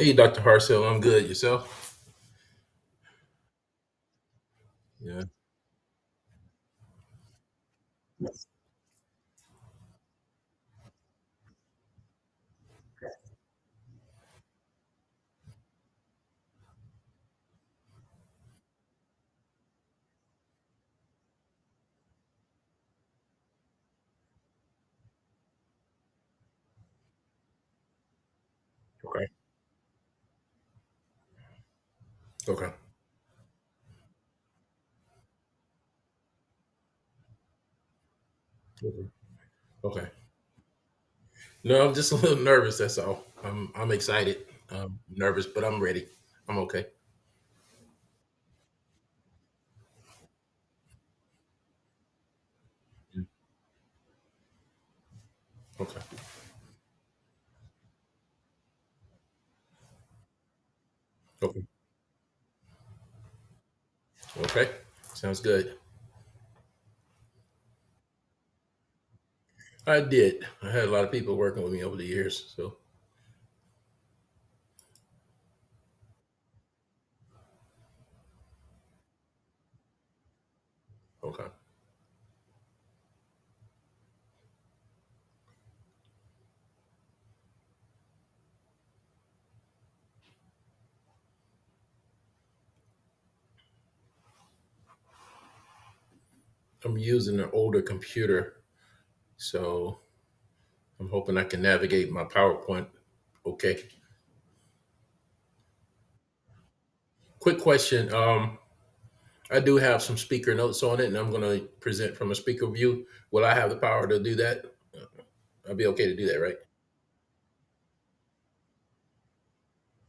Hey, Dr. Harcel, I'm good. Yourself? Yeah. Okay. Okay. Okay. Okay. No, I'm just a little nervous. That's all. I'm excited. Nervous, but I'm ready. I'm okay. Mm. Okay. Okay. Okay. Sounds good. I did. I had a lot of people working with me over the years. So okay. I'm using an older computer, so I'm hoping I can navigate my PowerPoint. Okay. Quick question. I do have some speaker notes on it, and I'm going to present from a speaker view. Will I have the power to do that? I'll be okay to do that, right?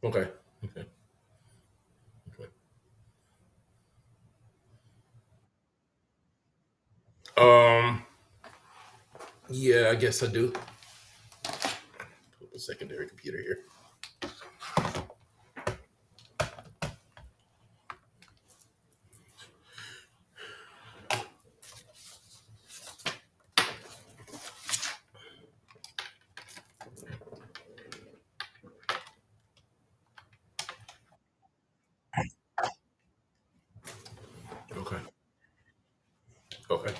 Okay. Okay. Okay. Um. Yeah, I guess I do. Put a secondary computer here. Okay. Okay.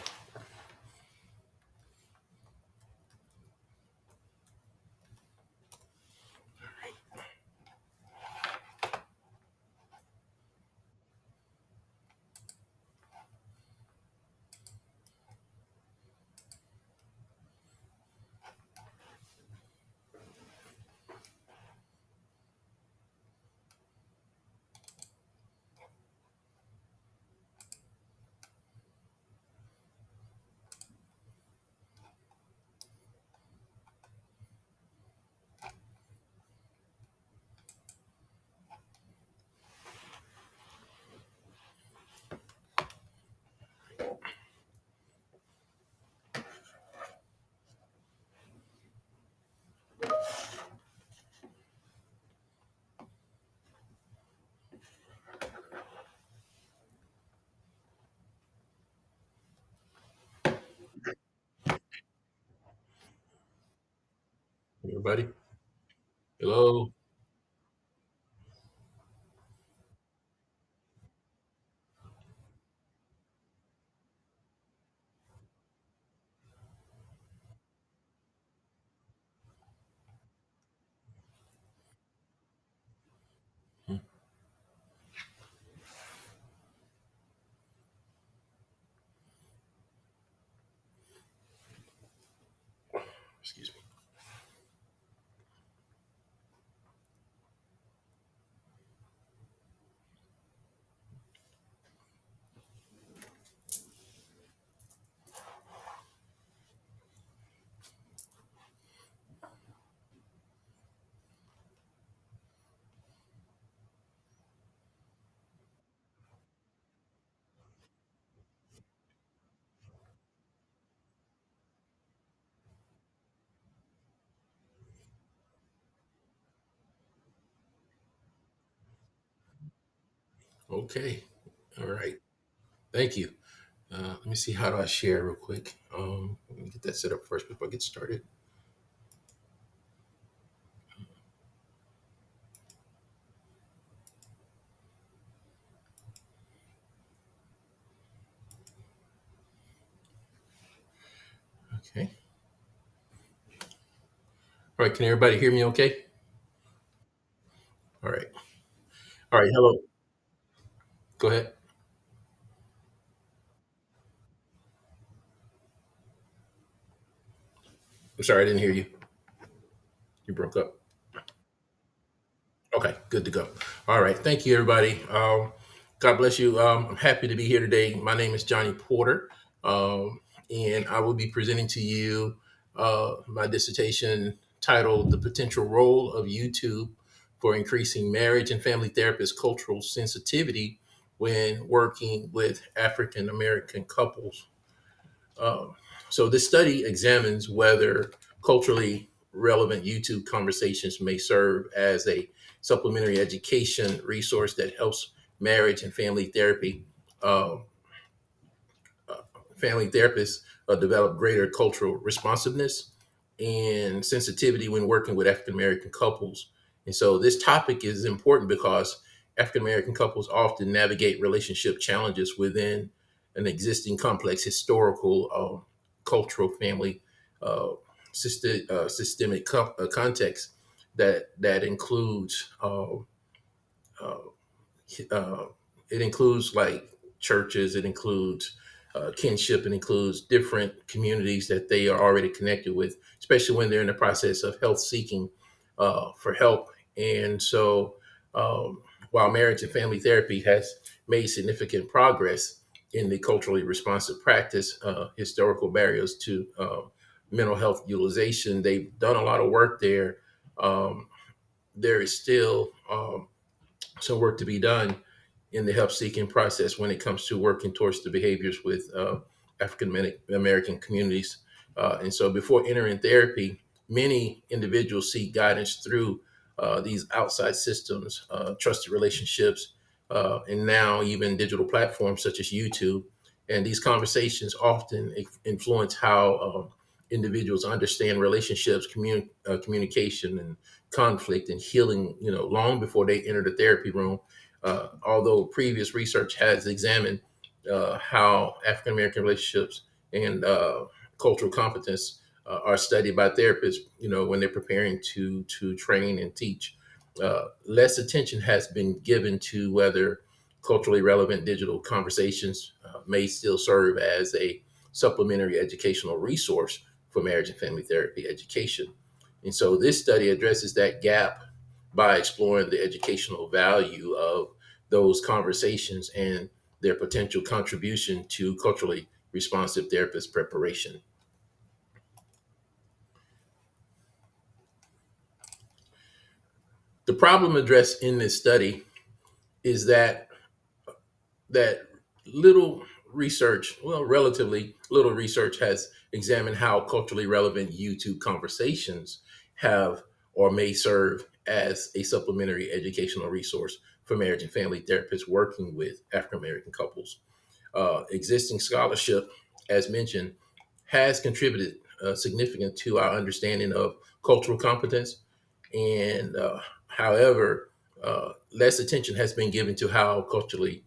Everybody. Hello. Hmm, excuse me. Okay. All right. Thank you. Let me see. How do I share real quick? Let me get that set up first before I get started. Okay. All right. Can everybody hear me okay? All right. All right. Hello. Go ahead. I'm sorry, I didn't hear you. You broke up. Okay. Good to go. All right. Thank you, everybody. God bless you. I'm happy to be here today. My name is Johnnie Porter, um, and I will be presenting to you my dissertation titled The Potential Role of YouTube for Increasing Marriage and Family Therapist Cultural Sensitivity when Working with African American Couples. Um, so this study examines whether culturally relevant YouTube conversations may serve as a supplementary education resource that helps marriage and uh, family therapists develop greater cultural responsiveness and sensitivity when working with African American couples. And so this topic is important because African American couples often navigate relationship challenges within an existing complex historical, cultural, family, uh, systemic context that includes uh, uh, it includes like churches, it includes kinship, it includes different communities that they are already connected with, especially when they're in the process of health seeking for help. And so, um, while marriage and family therapy has made significant progress in the culturally responsive practice, historical barriers to mental health utilization, they've done a lot of work there. There is still some work to be done in the help seeking process when it comes to working towards the behaviors with African American communities. And so before entering therapy, many individuals seek guidance through these outside systems, trusted relationships, and now even digital platforms such as YouTube. And these conversations often influence how individuals understand relationships, communication, and conflict and healing, long before they enter the therapy room. Although previous research has examined how African American relationships and cultural competence are studied by therapists, when they're preparing to train and teach. Less attention has been given to whether culturally relevant digital conversations may still serve as a supplementary educational resource for marriage and family therapy education. And so this study addresses that gap by exploring the educational value of those conversations and their potential contribution to culturally responsive therapist preparation. The problem addressed in this study is that little research, well, relatively little research, has examined how culturally relevant YouTube conversations have or may serve as a supplementary educational resource for marriage and family therapists working with African American couples. Existing scholarship, as mentioned, has contributed significant to our understanding of cultural competence. And however, less attention has been given to how culturally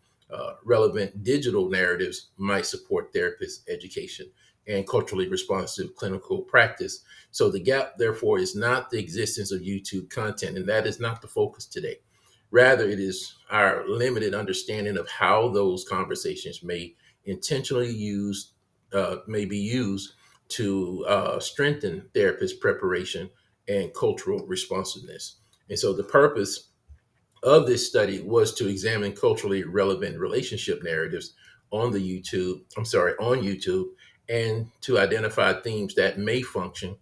relevant digital narratives might support therapist education and culturally responsive clinical practice. So the gap, therefore, is not the existence of YouTube content, and that is not the focus today. Rather, it is our limited understanding of how those conversations may be used to strengthen therapist preparation and cultural responsiveness. And so the purpose of this study was to examine culturally relevant relationship narratives on YouTube, and to identify themes that may function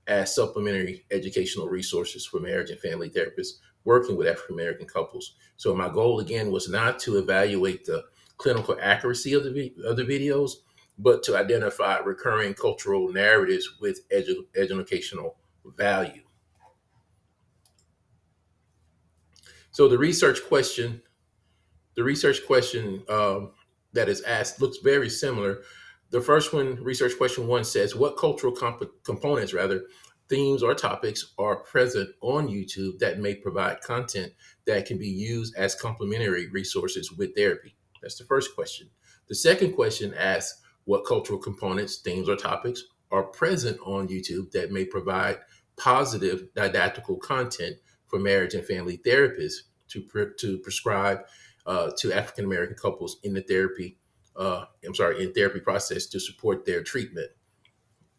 as supplementary educational resources for marriage and family therapists working with African American couples. So my goal again was not to evaluate the clinical accuracy of the videos, but to identify recurring cultural narratives with educational value. So the research question that is asked looks very similar. The first one, research question one, says, "What cultural components, rather, themes or topics, are present on YouTube that may provide content that can be used as complementary resources with therapy?" That's the first question. The second question asks, "What cultural components, themes, or topics are present on YouTube that may provide positive didactical content for marriage and family therapists to prescribe to African American couples in the therapy. In therapy process to support their treatment.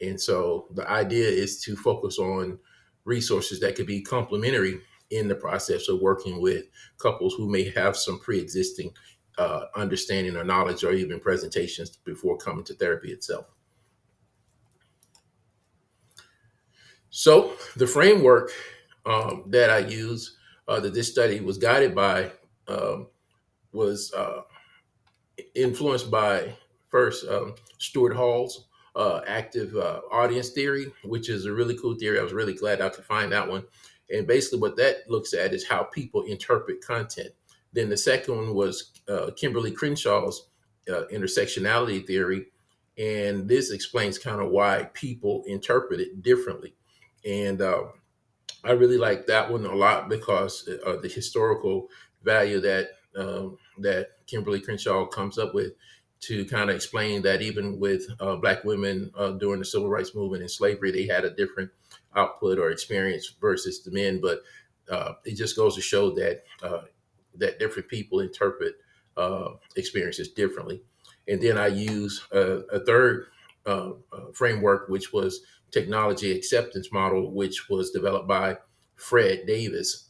And so the idea is to focus on resources that could be complementary in the process of working with couples who may have some pre-existing understanding or knowledge or even presentations before coming to therapy itself. So the framework that I use, that this study was guided by, was influenced by first Stuart Hall's active audience theory, which is a really cool theory. I was really glad I could find that one. And basically, what that looks at is how people interpret content. Then the second one was Kimberly Crenshaw's intersectionality theory. And this explains kind of why people interpret it differently. And I really like that one a lot because the historical value that Kimberly Crenshaw comes up with to kind of explain that even with Black women during the civil rights movement and slavery, they had a different output or experience versus the men. But it just goes to show that different people interpret experiences differently. And then I use a third framework, which was technology acceptance model, which was developed by Fred Davis,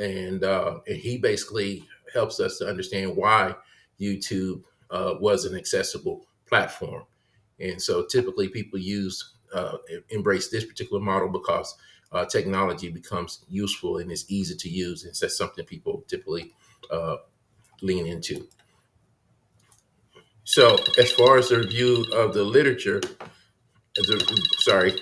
and he basically helps us to understand why YouTube was an accessible platform. And so typically people embrace this particular model because technology becomes useful and it's easy to use, and so that's something people typically uh, lean into. So as far as the review of the literature, sorry,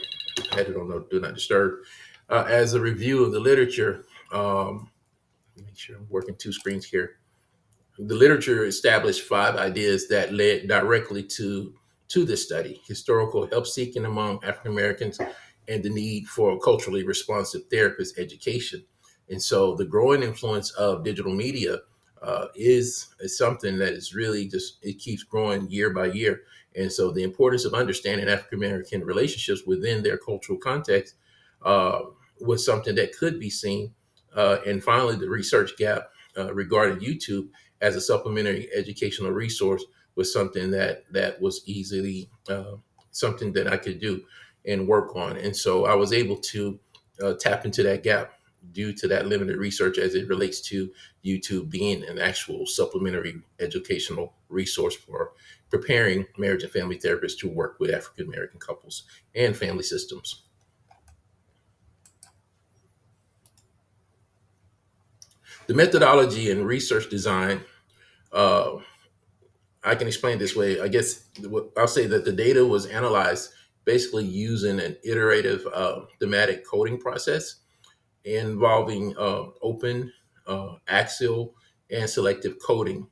I had it on Do Not Disturb. As a review of the literature, make sure I'm working two screens here. The literature established five ideas that led directly to this study: historical help seeking among African Americans and the need for culturally responsive therapist education. And so the growing influence of digital media is something that is really just, it keeps growing year by year. And so the importance of understanding African American relationships within their cultural context uh, was something that could be seen. And finally, the research gap regarding YouTube as a supplementary educational resource was something that was easily something that I could do and work on. And so I was able to tap into that gap due to that limited research as it relates to YouTube being an actual supplementary educational resource for preparing marriage and family therapists to work with African American couples and family systems. The methodology and research design, uh, I can explain this way. I guess I'll say that the data was analyzed basically using an iterative thematic coding process involving open, axial, and selective coding.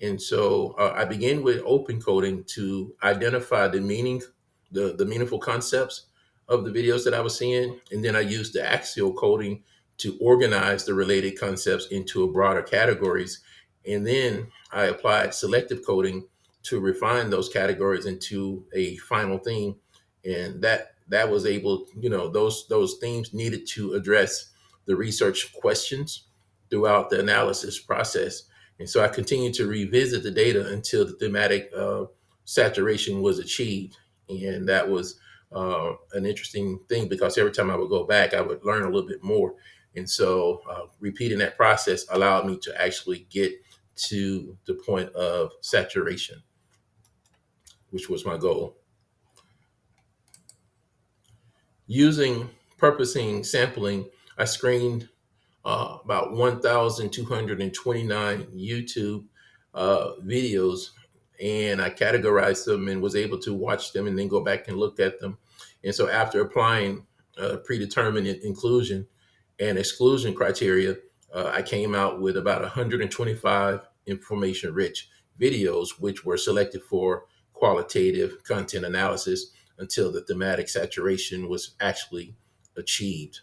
And so I begin with open coding to identify the meaningful concepts of the videos that I was seeing. And then I used the axial coding to organize the related concepts into a broader categories. And then I applied selective coding to refine those categories into a final theme. And that was able, those themes needed to address the research questions throughout the analysis process. And so I continued to revisit the data until the thematic saturation was achieved. And that was an interesting thing because every time I would go back, I would learn a little bit more. And so repeating that process allowed me to actually get to the point of saturation, which was my goal. Using purposing sampling, I screened about 1,229 YouTube videos, and I categorized them and was able to watch them and then go back and look at them. And so after applying predetermined inclusion and exclusion criteria, I came out with about 125 information rich videos, which were selected for qualitative content analysis until the thematic saturation was actually achieved.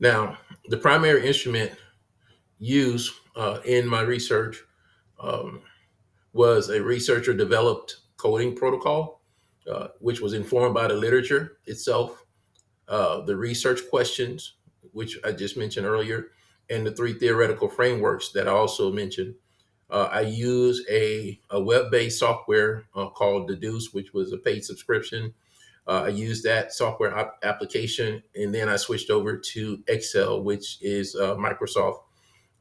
Now, the primary instrument used in my research um, was a researcher developed coding protocol, which was informed by the literature itself, the research questions, which I just mentioned earlier, and the three theoretical frameworks that I also mentioned. I use a web-based software called Deduce, which was a paid subscription. I used that software application, and then I switched over to Excel, which is Microsoft,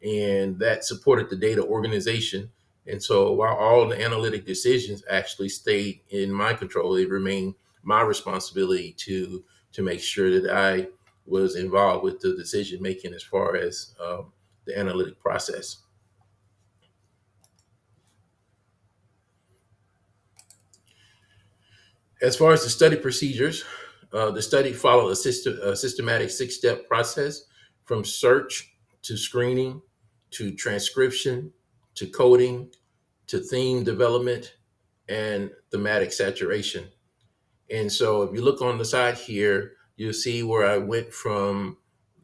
and that supported the data organization. And so while all the analytic decisions actually stayed in my control, it remained my responsibility to make sure that I was involved with the decision making as far as the analytic process. As far as the study procedures, the study followed a systematic six-step process from search to screening to transcription to coding to theme development and thematic saturation. And so if you look on the side here, you'll see where I went from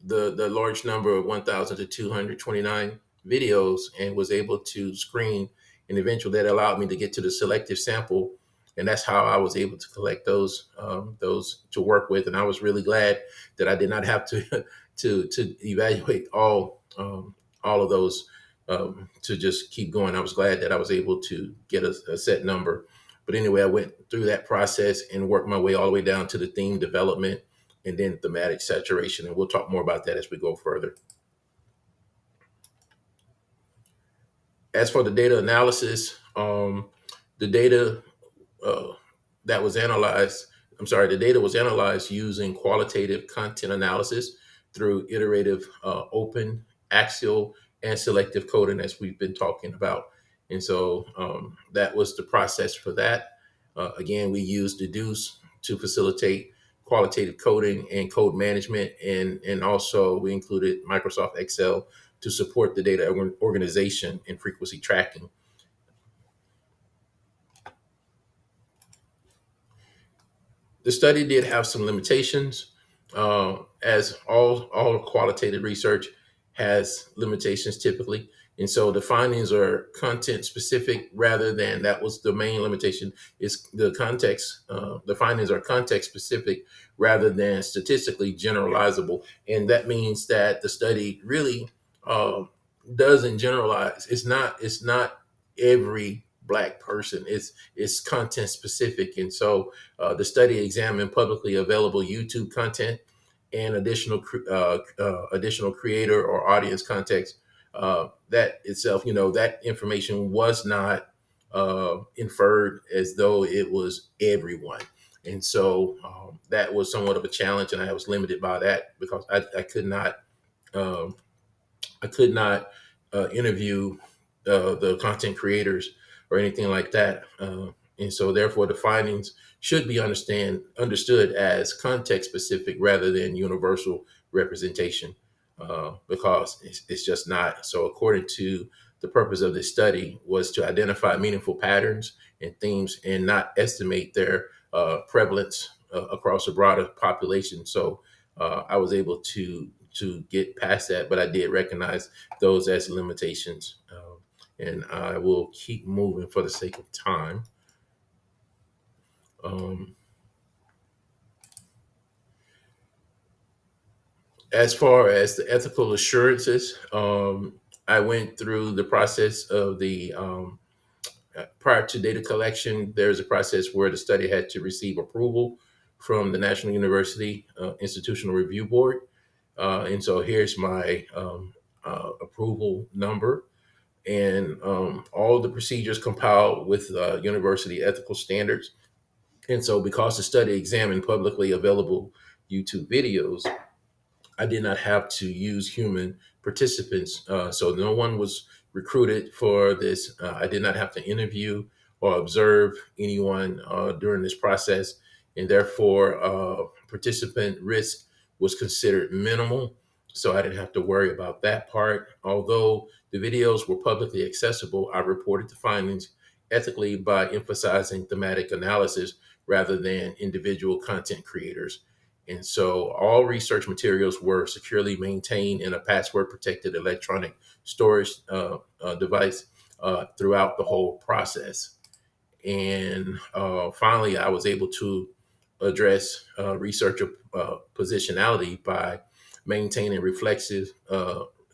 the large number of 1,000 to 229 videos and was able to screen. And eventually that allowed me to get to the selective sample. And that's how I was able to collect those to work with. And I was really glad that I did not have to to evaluate all of those to just keep going. I was glad that I was able to get a set number. But anyway, I went through that process and worked my way all the way down to the theme development and then thematic saturation. And we'll talk more about that as we go further. As for the data analysis, the data uh, that was analyzed, I'm sorry, the data was analyzed using qualitative content analysis through iterative, open, axial, and selective coding, as we've been talking about. And so that was the process for that. Again, we used Deduce to facilitate qualitative coding and code management, and also we included Microsoft Excel to support the data organization and frequency tracking. The study did have some limitations, as all qualitative research has limitations typically, and so the findings are content specific rather than that was the main limitation. Is the context? The findings are context specific rather than statistically generalizable, and that means that the study really uh, doesn't generalize. It's not every black person. It's content specific, and so the study examined publicly available YouTube content and additional creator or audience context. That itself, that information was not inferred as though it was everyone. And so that was somewhat of a challenge, and I was limited by that because I could not um, interview the content creators or anything like that. And so, therefore, the findings should be understood as context specific rather than universal representation, because it's just not. So, according to the purpose of this study was to identify meaningful patterns and themes and not estimate their prevalence across a broader population. So, I was able to get past that, but I did recognize those as limitations. And I will keep moving for the sake of time. Um, as far as the ethical assurances, I went through the process of the prior to data collection. There's a process where the study had to receive approval from the National University Institutional Review Board. And so here's my approval number. And all the procedures compiled with university ethical standards. And so, because the study examined publicly available YouTube videos, I did not have to use human participants. So, no one was recruited for this. I did not have to interview or observe anyone during this process. And therefore, participant risk was considered minimal. So, I didn't have to worry about that part. Although the videos were publicly accessible, I reported the findings ethically by emphasizing thematic analysis rather than individual content creators. And so all research materials were securely maintained in a password protected electronic storage device. throughout the whole process. And finally, I was able to address researcher positionality by maintaining reflexive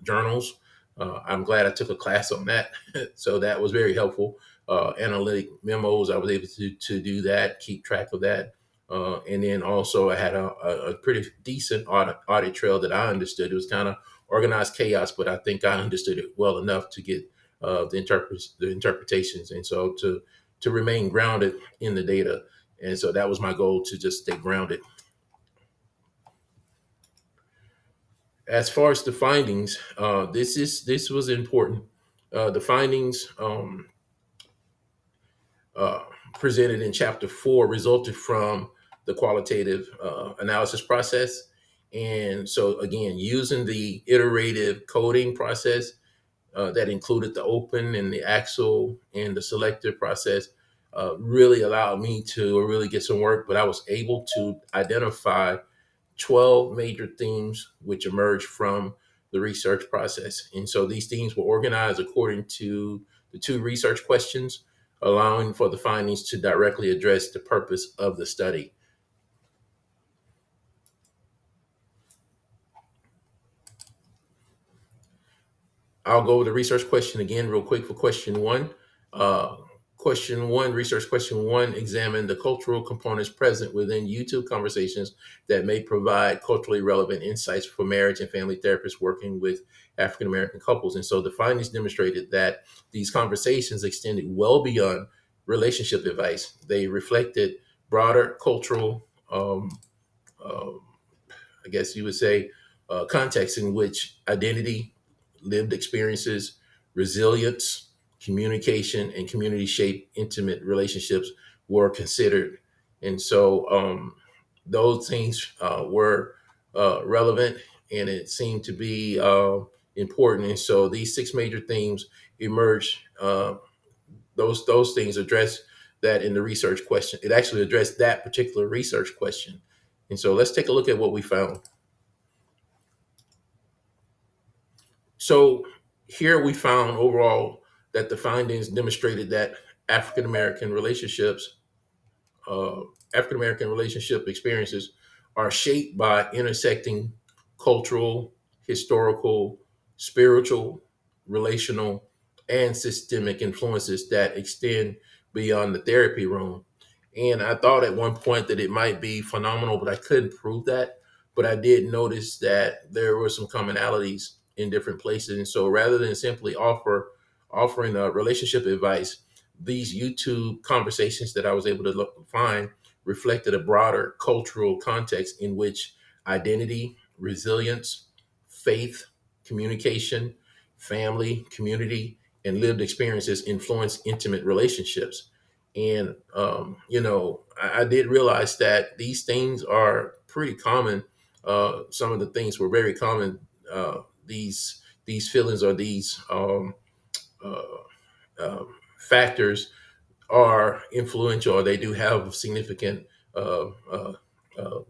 journals. I'm glad I took a class on that, so that was very helpful. Analytic memos, I was able to do that, keep track of that. And then also, I had a pretty decent audit trail that I understood. It was kind of organized chaos, but I think I understood it well enough to get the interpretations. And so to remain grounded in the data. And so that was my goal, to just stay grounded. As far as the findings, this was important. The findings uh, presented in chapter 4 resulted from the qualitative analysis process. And so again, using the iterative coding process that included the open and the axle and the selector process really allowed me to really get some work. But I was able to identify 12 major themes which emerged from the research process. And so these themes were organized according to the two research questions, allowing for the findings to directly address the purpose of the study. I'll go over the research question again real quick for question one. Uh, question one, research question one, examine the cultural components present within YouTube conversations that may provide culturally relevant insights for marriage and family therapists working with African American couples. And so the findings demonstrated that these conversations extended well beyond relationship advice. They reflected broader cultural uh, I guess you would say, context in which identity, lived experiences, resilience, communication, and community shape intimate relationships were considered. And so those things were relevant, and it seemed to be important. And so these six major themes emerged. Those things address that in the research question. It actually addressed that particular research question. And so let's take a look at what we found. So here we found overall that the findings demonstrated that African American relationships, uh, African American relationship experiences are shaped by intersecting cultural, historical, spiritual, relational, and systemic influences that extend beyond the therapy room. And I thought at one point that it might be phenomenal, but I couldn't prove that. But I did notice that there were some commonalities in different places. And so rather than simply offering a relationship advice, these YouTube conversations that I was able to find reflected a broader cultural context in which identity, resilience, faith, communication, family, community, and lived experiences influence intimate relationships. And I did realize that these things are pretty common. Some of the things were very common. These feelings or these uh, factors are influential, or they do have significant uh, uh, uh,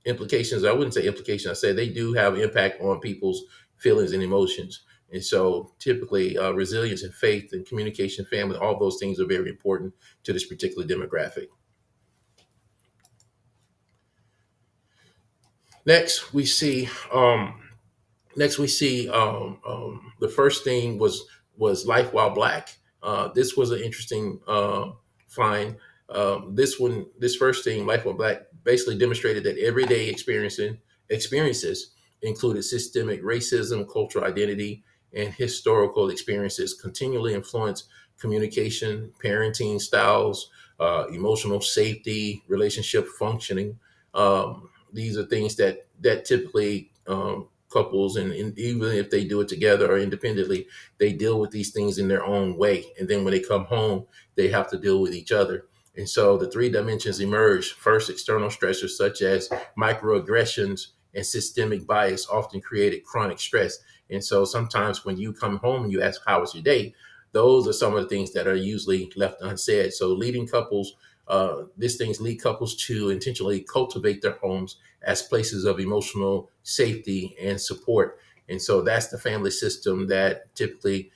implications. I wouldn't say implications. I say they do have impact on people's feelings and emotions. And so typically resilience and faith and communication, family, all those things are very important to this particular demographic. Next, we see the first thing was life while black. This was an interesting find. This first thing, life while black, basically demonstrated that everyday experiences included systemic racism, cultural identity, and historical experiences continually influence communication, parenting styles, emotional safety, relationship functioning. These are things that typically couples, and even if they do it together or independently, they deal with these things in their own way. And then when they come home, they have to deal with each other. And so the three dimensions emerge. First, external stressors such as microaggressions and systemic bias often created chronic stress. And so sometimes when you come home and you ask, how was your day? Those are some of the things that are usually left unsaid. So these things lead couples to intentionally cultivate their homes as places of emotional safety and support. And so that's the family system that typically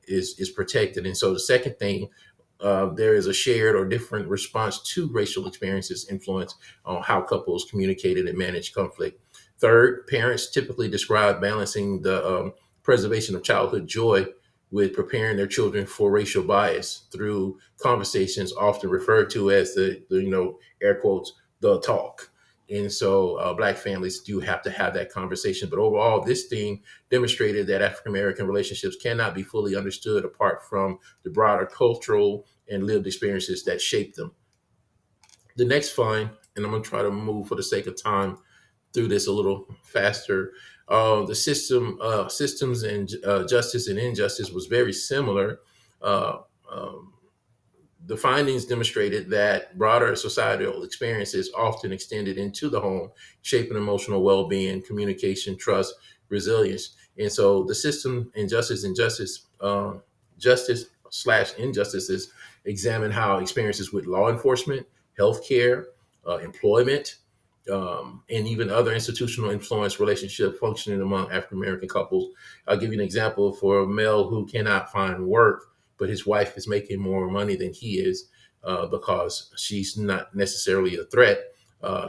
is protected. And so the second thing, there is a shared or different response to racial experiences influence on how couples communicated and manage conflict. Third, parents typically describe balancing the preservation of childhood joy with preparing their children for racial bias through conversations often referred to as the air quotes, the talk. And so Black families do have to have that conversation. But overall, this thing demonstrated that African American relationships cannot be fully understood apart from the broader cultural and lived experiences that shape them. The next find, and I'm going to try to move for the sake of time through this a little faster. Systems and justice and injustice was very similar. Uh, um, the findings demonstrated that broader societal experiences often extended into the home, shaping emotional well-being, communication, trust, resilience. And so the system justice slash injustices examine how experiences with law enforcement, healthcare, employment, and even other institutional influence relationship functioning among African American couples. I'll give you an example for a male who cannot find work, but his wife is making more money than he is because she's not necessarily a threat,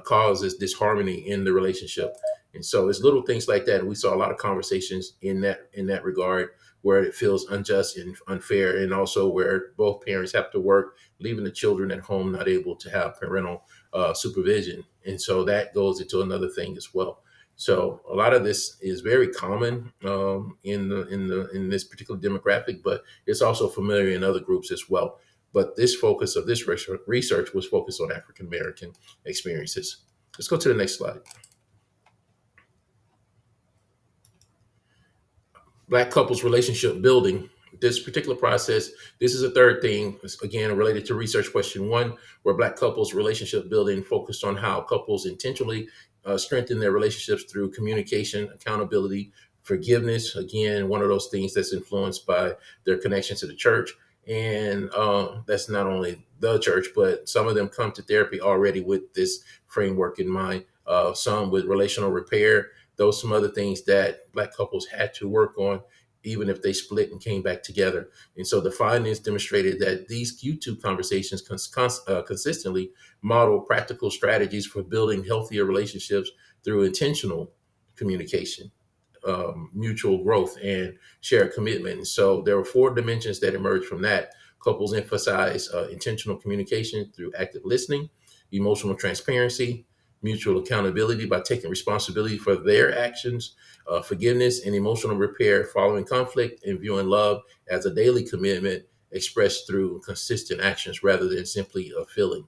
causes disharmony in the relationship. And so it's little things like that. And we saw a lot of conversations in that regard where it feels unjust and unfair, and also where both parents have to work, leaving the children at home, not able to have parental supervision. And so that goes into another thing as well. So a lot of this is very common in this particular demographic, but it's also familiar in other groups as well. But this focus of this research was focused on African American experiences. Let's go to the next slide. Black couples relationship building. This particular process, this is a third thing, again, related to research question one, where Black couples relationship building focused on how couples intentionally strengthen their relationships through communication, accountability, forgiveness. Again, one of those things that's influenced by their connection to the church. And that's not only the church, but some of them come to therapy already with this framework in mind. Some with relational repair, those some other things that Black couples had to work on, even if they split and came back together. And so the findings demonstrated that these YouTube conversations consistently model practical strategies for building healthier relationships through intentional communication, mutual growth, and shared commitment. And so there were four dimensions that emerged from that. Couples emphasize intentional communication through active listening, emotional transparency, mutual accountability by taking responsibility for their actions, forgiveness and emotional repair following conflict, and viewing love as a daily commitment expressed through consistent actions rather than simply a feeling.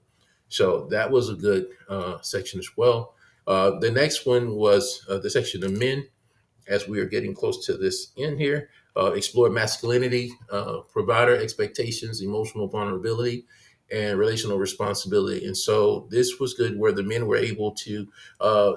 So that was a good section as well. The next one was the section of men, as we are getting close to this end here. Explore masculinity, provider expectations, emotional vulnerability, and relational responsibility. And so this was good where the men were able to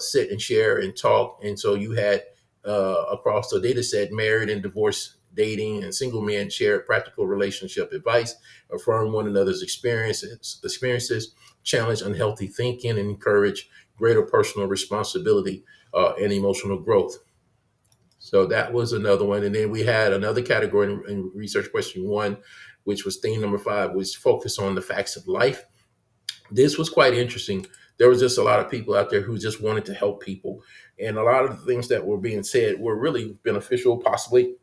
sit and share and talk. And so you had across the data set, married and divorced dating and single men shared practical relationship advice, affirm one another's experiences, challenge unhealthy thinking, and encourage greater personal responsibility and emotional growth. So that was another one. And then we had another category in research question one, which was theme number five, which focused on the facts of life. This was quite interesting. There was just a lot of people out there who just wanted to help people. And a lot of the things that were being said were really beneficial, possibly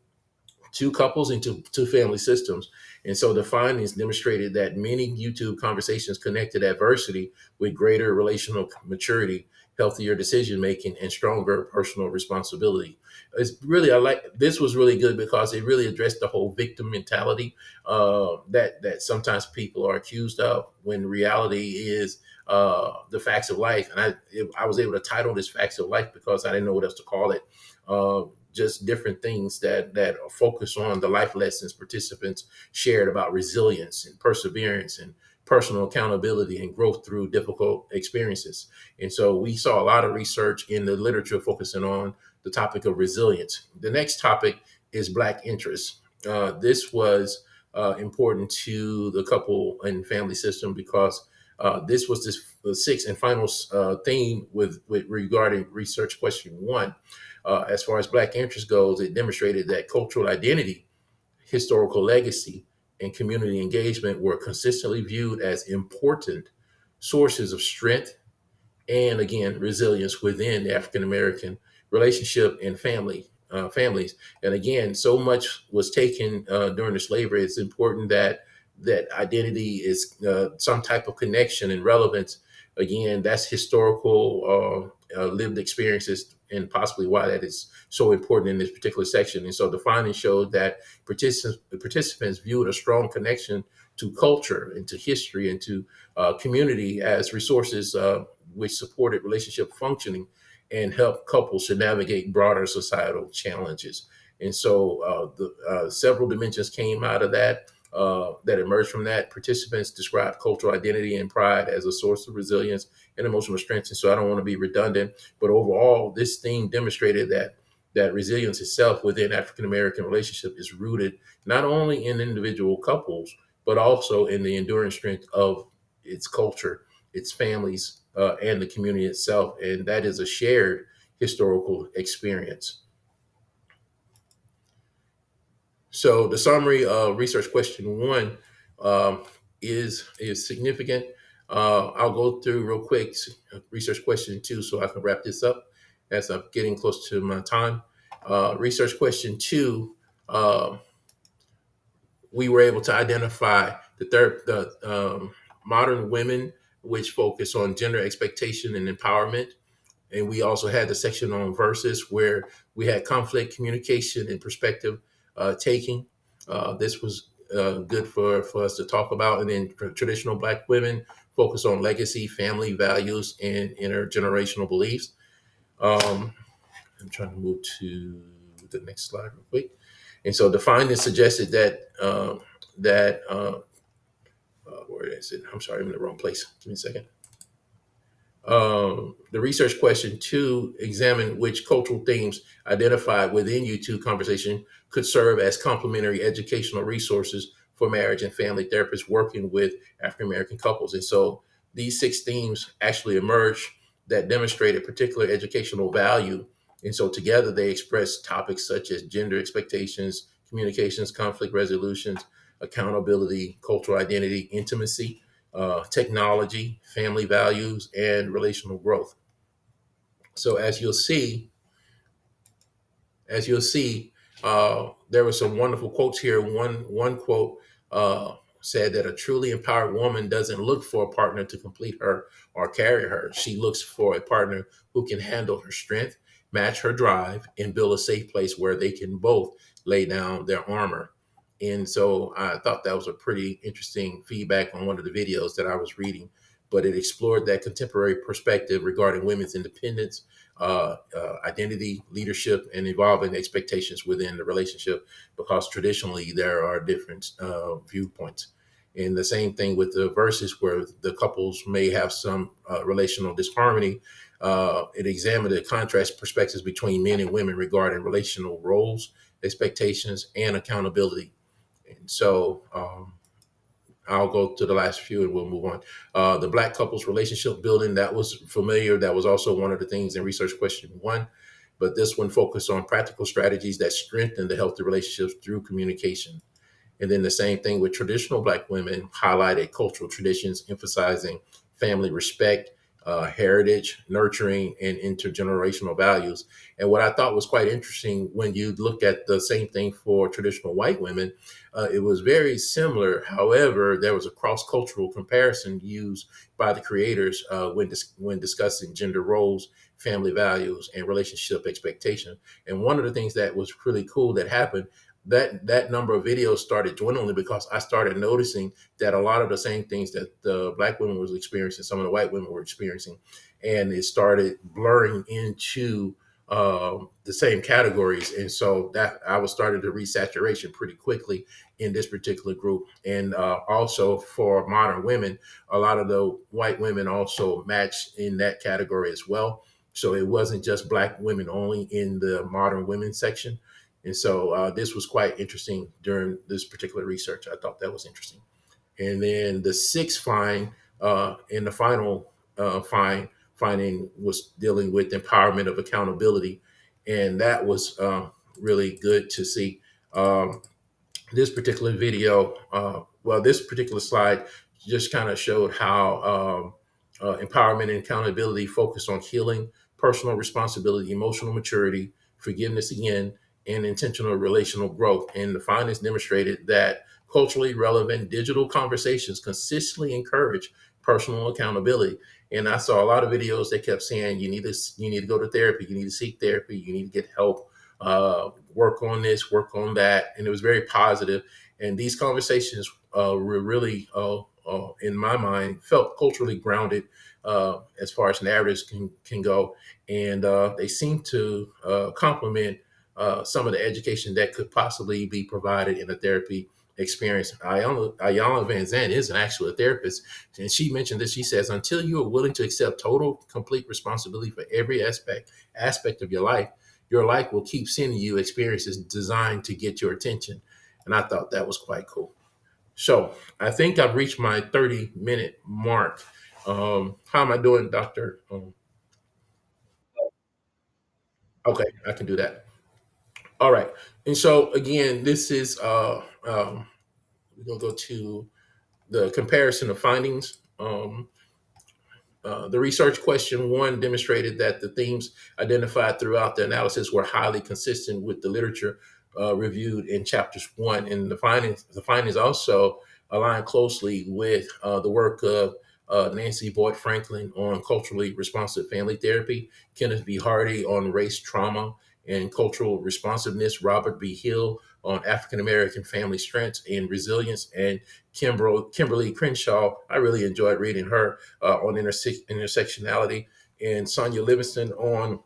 to couples and to family systems. And so the findings demonstrated that many YouTube conversations connected adversity with greater relational maturity, healthier decision making, and stronger personal responsibility. It's really, I like this was really good because it really addressed the whole victim mentality that sometimes people are accused of, when reality is the facts of life. And I was able to title this "Facts of Life" because I didn't know what else to call it. Just different things that focus on the life lessons participants shared about resilience and perseverance and personal accountability and growth through difficult experiences. And so we saw a lot of research in the literature focusing on the topic of resilience. The next topic is Black interest. This was important to the couple and family system because this was the sixth and final theme with regarding research question one. As far as Black interest goes, it demonstrated that cultural identity historical legacy, and community engagement were consistently viewed as important sources of strength and again resilience within the African American relationship and families. And again, so much was taken during the slavery. It's important that identity is some type of connection and relevance. Again, that's historical lived experiences, and possibly why that is so important in this particular section. And so the findings showed that participants viewed a strong connection to culture and to history and to community as resources which supported relationship functioning and helped couples to navigate broader societal challenges. And so several dimensions came out of that that emerged from that. Participants described cultural identity and pride as a source of resilience and emotional strength. And so I don't want to be redundant, but overall, this theme demonstrated that resilience itself within African American relationship is rooted not only in individual couples, but also in the enduring strength of its culture, its families, and the community itself. And that is a shared historical experience. So the summary of research question one is significant. I'll go through real quick research question two so I can wrap this up as I'm getting close to my time. Research question two, we were able to identify the modern women, which focus on gender expectation and empowerment. And we also had the section on verses where we had conflict, communication, and perspective taking. This was good for us to talk about. And then traditional Black women focus on legacy, family values, and intergenerational beliefs. I'm trying to move to the next slide real quick. And so the findings suggested that where is it? I'm sorry, I'm in the wrong place. Give me a second. The research question two examined which cultural themes identified within U2 conversation could serve as complementary educational resources for marriage and family therapists working with African American couples. And so these six themes actually emerged that demonstrated particular educational value. And so together they express topics such as gender expectations, communications, conflict resolutions, accountability, cultural identity, intimacy, technology, family values, and relational growth. So as you'll see, there were some wonderful quotes here. One quote said that a truly empowered woman doesn't look for a partner to complete her or carry her. She looks for a partner who can handle her strength, match her drive, and build a safe place where they can both lay down their armor. And so I thought that was a pretty interesting feedback on one of the videos that I was reading, but it explored that contemporary perspective regarding women's independence, identity, leadership, and evolving expectations within the relationship, because traditionally there are different viewpoints. And the same thing with the verses where the couples may have some relational disharmony. It examined the contrast perspectives between men and women regarding relational roles, expectations, and accountability. And so I'll go to the last few and we'll move on. The Black couples relationship building, that was familiar. That was also one of the things in research question one, but this one focused on practical strategies that strengthen the healthy relationships through communication. And then the same thing with traditional Black women, highlighted cultural traditions, emphasizing family respect, heritage, nurturing, and intergenerational values. And what I thought was quite interesting when you look at the same thing for traditional white women, it was very similar. However, there was a cross-cultural comparison used by the creators when discussing gender roles, family values, and relationship expectation. And one of the things that was really cool that happened, that number of videos started dwindling because I started noticing that a lot of the same things that the Black women was experiencing, some of the white women were experiencing, and it started blurring into the same categories. And so that I was starting to reach saturation pretty quickly in this particular group. And also for modern women, a lot of the white women also matched in that category as well. So it wasn't just Black women only in the modern women section. And so this was quite interesting during this particular research. I thought that was interesting. And then the sixth and the final finding was dealing with empowerment of accountability. And that was really good to see. this particular video, this particular slide just kind of showed how empowerment and accountability focus on healing, personal responsibility, emotional maturity, forgiveness again, and intentional relational growth. And the findings demonstrated that culturally relevant digital conversations consistently encourage personal accountability. And I saw a lot of videos that kept saying you need to go to therapy, you need to seek therapy, you need to get help, work on this, work on that, and it was very positive. And these conversations were really, in my mind, felt culturally grounded as far as narratives can go, and they seem to complement some of the education that could possibly be provided in a therapy experience. Ayala Van Zandt is an actual therapist, and she mentioned this. She says, "Until you are willing to accept total, complete responsibility for every aspect of your life will keep sending you experiences designed to get your attention." And I thought that was quite cool. So I think I've reached my 30-minute mark. How am I doing, Doctor? Okay, I can do that. All right. And so again, this is we're gonna go to the comparison of findings. The research question one demonstrated that the themes identified throughout the analysis were highly consistent with the literature reviewed in chapters one, and the findings also align closely with the work of Nancy Boyd Franklin on culturally responsive family therapy, Kenneth V. Hardy on race trauma and cultural responsiveness, Robert B. Hill on African American family strengths and resilience, and Kimberly Crenshaw. I really enjoyed reading her on intersectionality, and Sonia Livingston on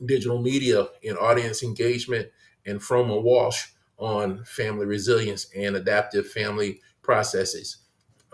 digital media and audience engagement, and Froma Walsh on family resilience and adaptive family processes.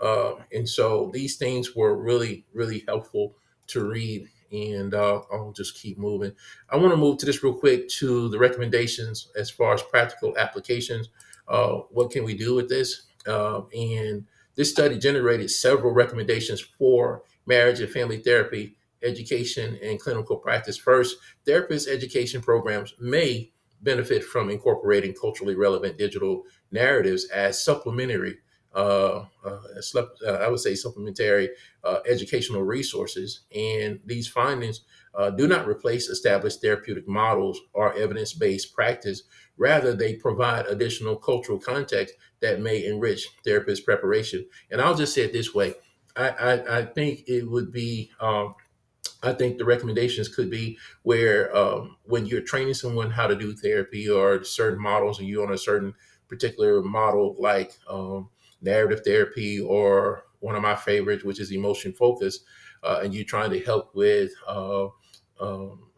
And so these things were really, really helpful to read. And I'll just keep moving. I want to move to this real quick to the recommendations as far as practical applications. What can we do with this? And this study generated several recommendations for marriage and family therapy, education, and clinical practice. First, therapist education programs may benefit from incorporating culturally relevant digital narratives as supplementary I would say supplementary educational resources. And these findings do not replace established therapeutic models or evidence based practice. Rather, they provide additional cultural context that may enrich therapist preparation. And I'll just say it this way. I think it would be I think the recommendations could be where when you're training someone how to do therapy or certain models, and you're on a certain particular model like narrative therapy, or one of my favorites, which is emotion focus, and you're trying to help with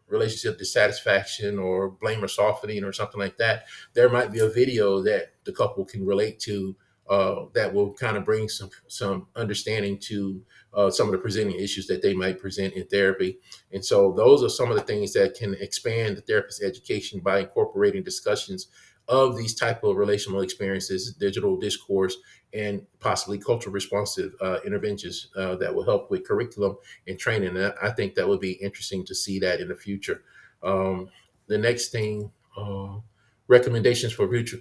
relationship dissatisfaction or blame or softening or something like that, there might be a video that the couple can relate to that will kind of bring some understanding to some of the presenting issues that they might present in therapy. And so those are some of the things that can expand the therapist's education by incorporating discussions of these type of relational experiences, digital discourse, and possibly cultural responsive interventions that will help with curriculum and training. And I think that would be interesting to see that in the future. Um, the next thing, recommendations for future,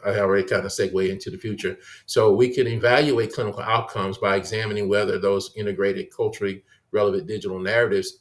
I already kind of segue into the future. So we can evaluate clinical outcomes by examining whether those integrated culturally relevant digital narratives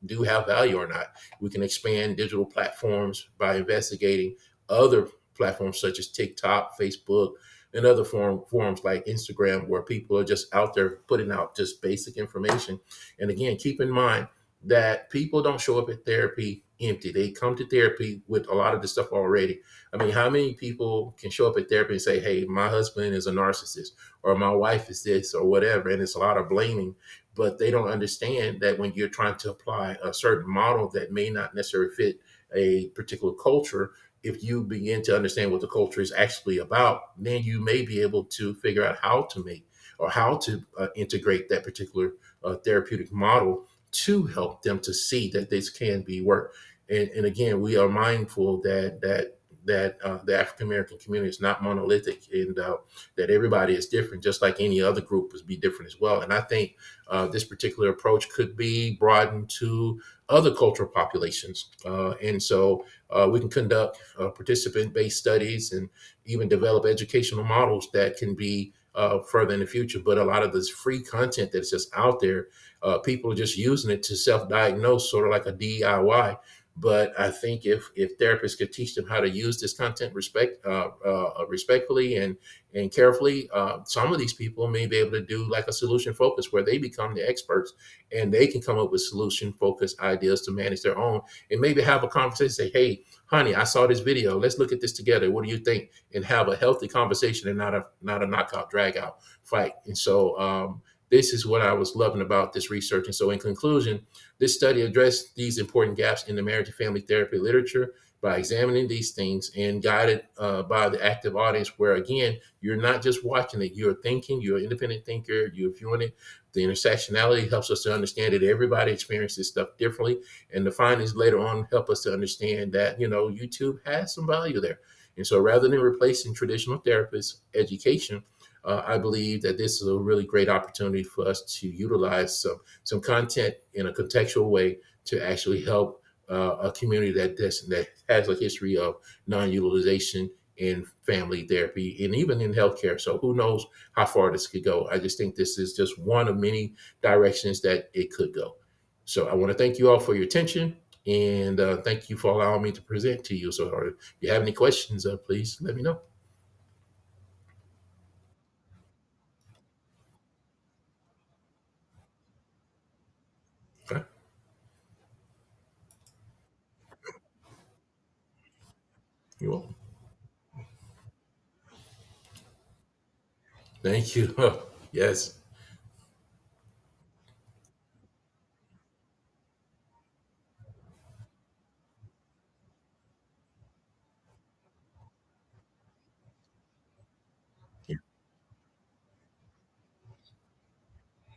do have value or not. We can expand digital platforms by investigating other platforms such as TikTok, Facebook, and other forums like Instagram, where people are just out there putting out just basic information. And again, keep in mind that people don't show up at therapy empty. They come to therapy with a lot of this stuff already. I mean, how many people can show up at therapy and say, "Hey, my husband is a narcissist," or "My wife is this," or whatever, and it's a lot of blaming. But they don't understand that when you're trying to apply a certain model that may not necessarily fit a particular culture, if you begin to understand what the culture is actually about, then you may be able to figure out how to make or how to integrate that particular therapeutic model to help them to see that this can be work. And again, we are mindful that that the African American community is not monolithic, and that everybody is different, just like any other group would be different as well. And I think this particular approach could be broadened to other cultural populations. And so we can conduct participant based studies and even develop educational models that can be further in the future. But a lot of this free content that's just out there, people are just using it to self diagnose, sort of like a DIY. But I think if therapists could teach them how to use this content respectfully and carefully, some of these people may be able to do like a solution focus where they become the experts and they can come up with solution focused ideas to manage their own, and maybe have a conversation. Say, hey, honey, I saw this video. Let's look at this together. What do you think? And have a healthy conversation and not a knockout drag out fight. And so this is what I was loving about this research. And so in conclusion, this study addressed these important gaps in the marriage and family therapy literature by examining these things and guided by the active audience, where again, you're not just watching it, you're thinking, you're an independent thinker, you're viewing it. The intersectionality helps us to understand that everybody experiences stuff differently. And the findings later on help us to understand that, YouTube has some value there. And so rather than replacing traditional therapist education, I believe that this is a really great opportunity for us to utilize some content in a contextual way to actually help a community that has a history of non-utilization in family therapy and even in healthcare. So who knows how far this could go? I just think this is just one of many directions that it could go. So I want to thank you all for your attention, and thank you for allowing me to present to you. So if you have any questions, please let me know. Okay. You're welcome. Thank you. Yes.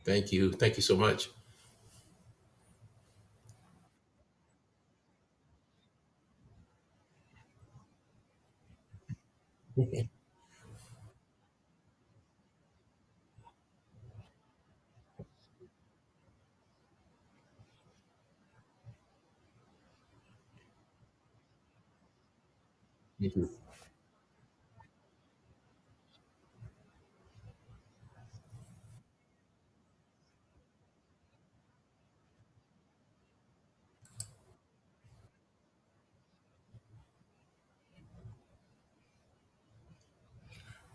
Thank you. Thank you so much. Thank you.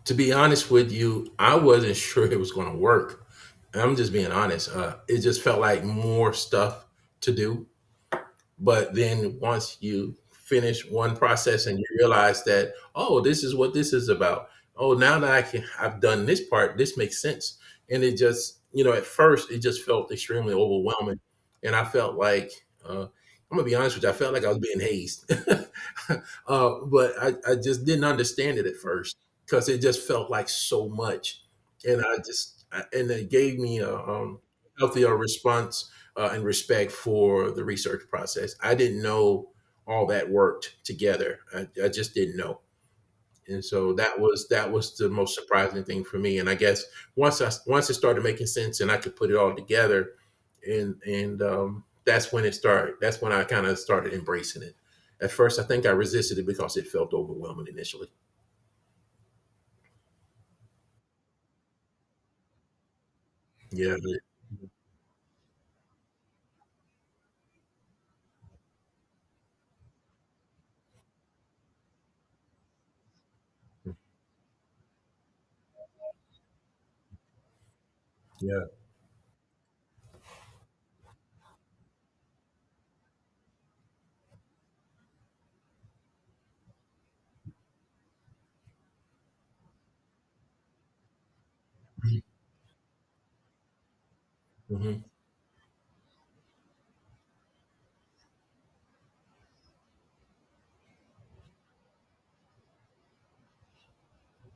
To be honest with you, I wasn't sure it was going to work. I'm just being honest. It just felt like more stuff to do. But then once you finish one process and you realize that, oh, this is what this is about. Oh, now that I've done this part, this makes sense. And it just, at first it just felt extremely overwhelming. And I felt like, I'm gonna be honest with you, I felt like I was being hazed. But I just didn't understand it at first because it just felt like so much. And and it gave me a healthier response and respect for the research process. I didn't know all that worked together. I just didn't know, and so that was the most surprising thing for me. And I guess once it started making sense and I could put it all together, and that's when it started. That's when I kind of started embracing it. At first, I think I resisted it because it felt overwhelming initially. Yeah, yeah. Hmm.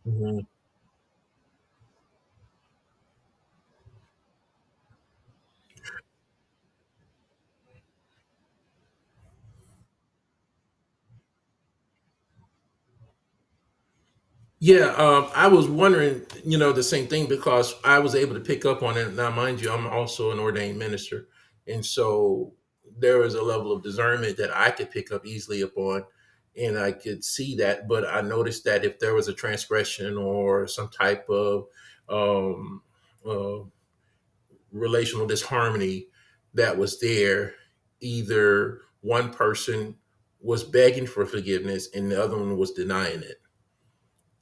Hmm. Yeah, I was wondering, the same thing because I was able to pick up on it. Now, mind you, I'm also an ordained minister, and so there was a level of discernment that I could pick up easily upon, and I could see that. But I noticed that if there was a transgression or some type of um, uh, relational disharmony that was there, either one person was begging for forgiveness and the other one was denying it,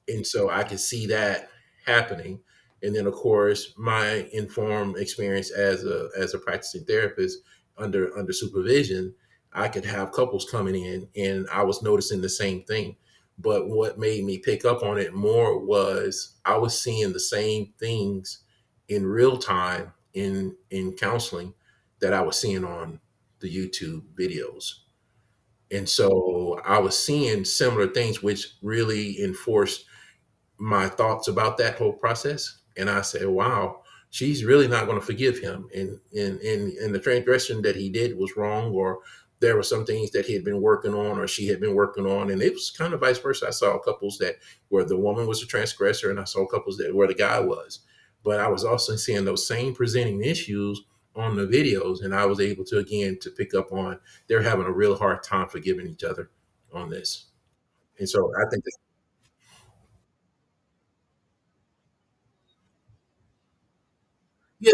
and so I could see that happening. And then, of course, my informed experience as a practicing therapist under supervision, I could have couples coming in, and I was noticing the same thing. But what made me pick up on it more was I was seeing the same things in real time in counseling that I was seeing on the YouTube videos. And so I was seeing similar things, which really enforced my thoughts about that whole process. And I said, wow, she's really not going to forgive him. And the transgression that he did was wrong, or there were some things that he had been working on or she had been working on. And it was kind of vice versa. I saw couples that where the woman was a transgressor, and I saw couples that where the guy was. But I was also seeing those same presenting issues on the videos. And I was able to, again, to pick up on they're having a real hard time forgiving each other on this. And so I think, yeah,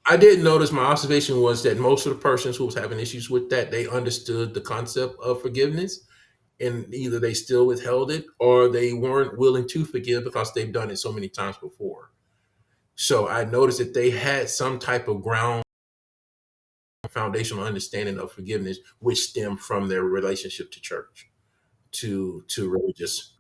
I did notice my observation was that most of the persons who was having issues with that, they understood the concept of forgiveness, and either they still withheld it or they weren't willing to forgive because they've done it so many times before. So I noticed that they had some type of ground foundational understanding of forgiveness, which stemmed from their relationship to church, to religious.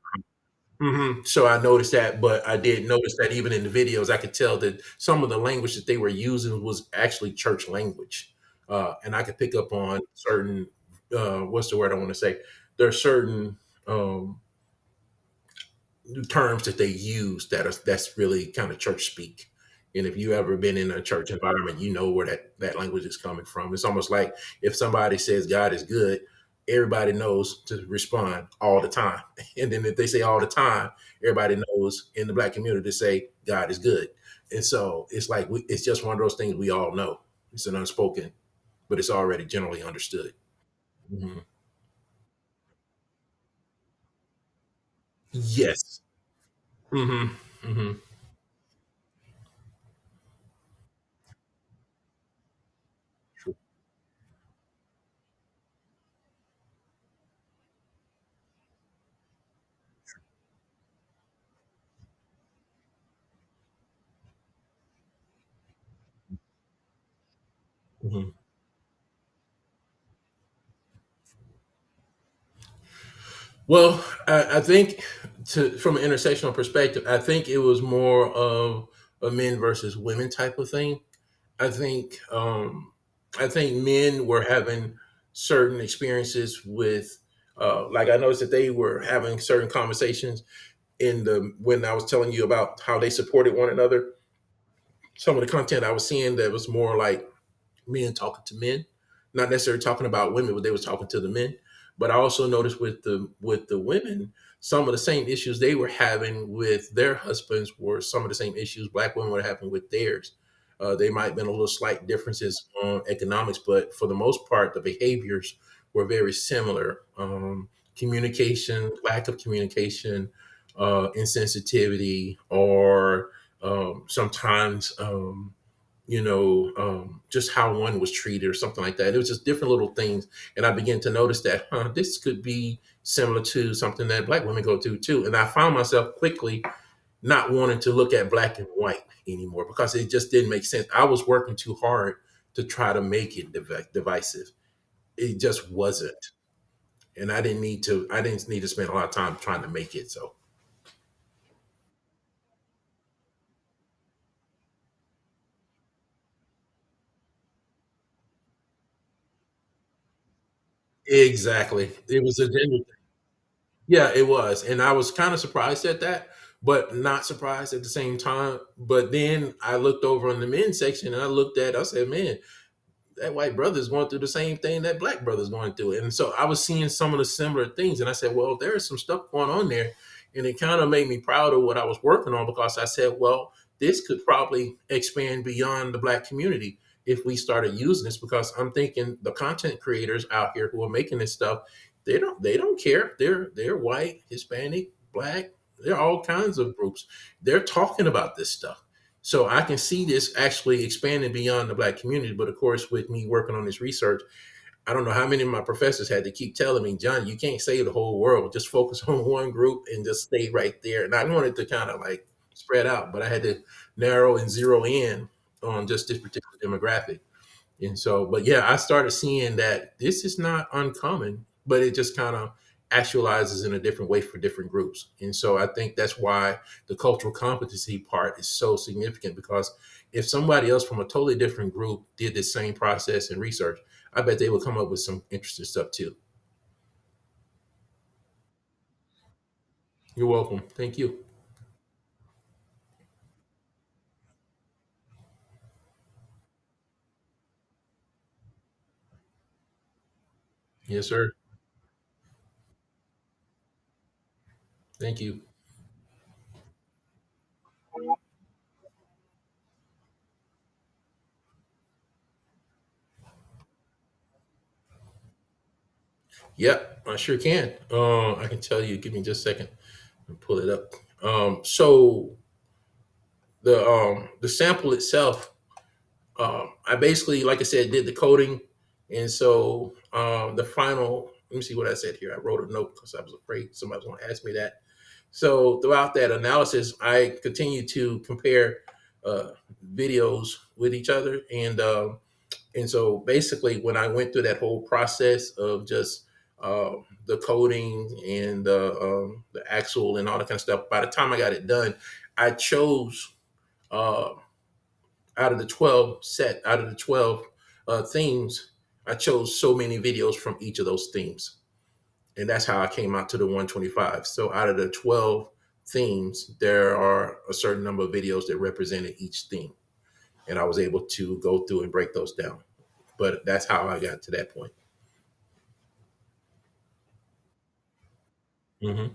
So I noticed that, but I did notice that even in the videos, I could tell that some of the language that they were using was actually church language, and I could pick up on certain what's the word I want to say? There are certain terms that they use that's really kind of church speak. And if you ever been in a church environment, you know where that language is coming from. It's almost like if somebody says God is good, everybody knows to respond all the time. And then if they say all the time, everybody knows in the black community to say God is good. And so it's like it's just one of those things we all know. It's an unspoken, but it's already generally understood. Mhm. Yes. Hmm. Hmm. Hmm. Well, I think from an intersectional perspective, I think it was more of a men versus women type of thing. I think I think men were having certain experiences with, like I noticed that they were having certain conversations in the when I was telling you about how they supported one another. Some of the content I was seeing that was more like men talking to men, not necessarily talking about women, but they was talking to the men. But I also noticed with the women, some of the same issues they were having with their husbands were some of the same issues black women were having with theirs. They might have been a little slight differences on economics, but for the most part, the behaviors were very similar. Communication, lack of communication, insensitivity, or sometimes just how one was treated or something like that. It was just different little things. And I began to notice that, this could be similar to something that black women go through too. And I found myself quickly not wanting to look at black and white anymore because it just didn't make sense. I was working too hard to try to make it divisive. It just wasn't. And I didn't need to spend a lot of time trying to make it so. Exactly. It was a gender. Yeah, it was, and I was kinda surprised at that, but not surprised at the same time. But then I looked over in the men's section and I said, "Man, that white brother is going through the same thing that black brother's going through. And so I was seeing some of the similar things. And I said, well, there's some stuff going on there. And it kind of made me proud of what I was working on, because I said, well, this could probably expand beyond the black community if we started using this, because I'm thinking the content creators out here who are making this stuff, they don't care. They're white, Hispanic, black, they're all kinds of groups. They're talking about this stuff. So I can see this actually expanding beyond the black community. But of course, with me working on this research, I don't know how many of my professors had to keep telling me, John, you can't save the whole world. Just focus on one group and just stay right there. And I wanted to kind of like spread out, but I had to narrow and zero in on just this particular demographic. And so, but yeah, I started seeing that this is not uncommon, but it just kind of actualizes in a different way for different groups. And so I think that's why the cultural competency part is so significant, because if somebody else from a totally different group did the same process and research, I bet they would come up with some interesting stuff too. You're welcome. Thank you. Yes, sir. Thank you. Yep, I sure can. I can tell you. Give me just a second and pull it up. So the sample itself, I basically, like I said, did the coding, and so the final. Let me see what I said here. I wrote a note because I was afraid somebody was going to ask me that. So throughout that analysis, I continued to compare uh, videos with each other, and so basically, when I went through that whole process of just the coding and the actual and all that kind of stuff, by the time I got it done, I chose uh, out of the 12 themes, I chose so many videos from each of those themes. And that's how I came out to the 125. So out of the 12 themes, there are a certain number of videos that represented each theme. And I was able to go through and break those down. But that's how I got to that point. Hmm.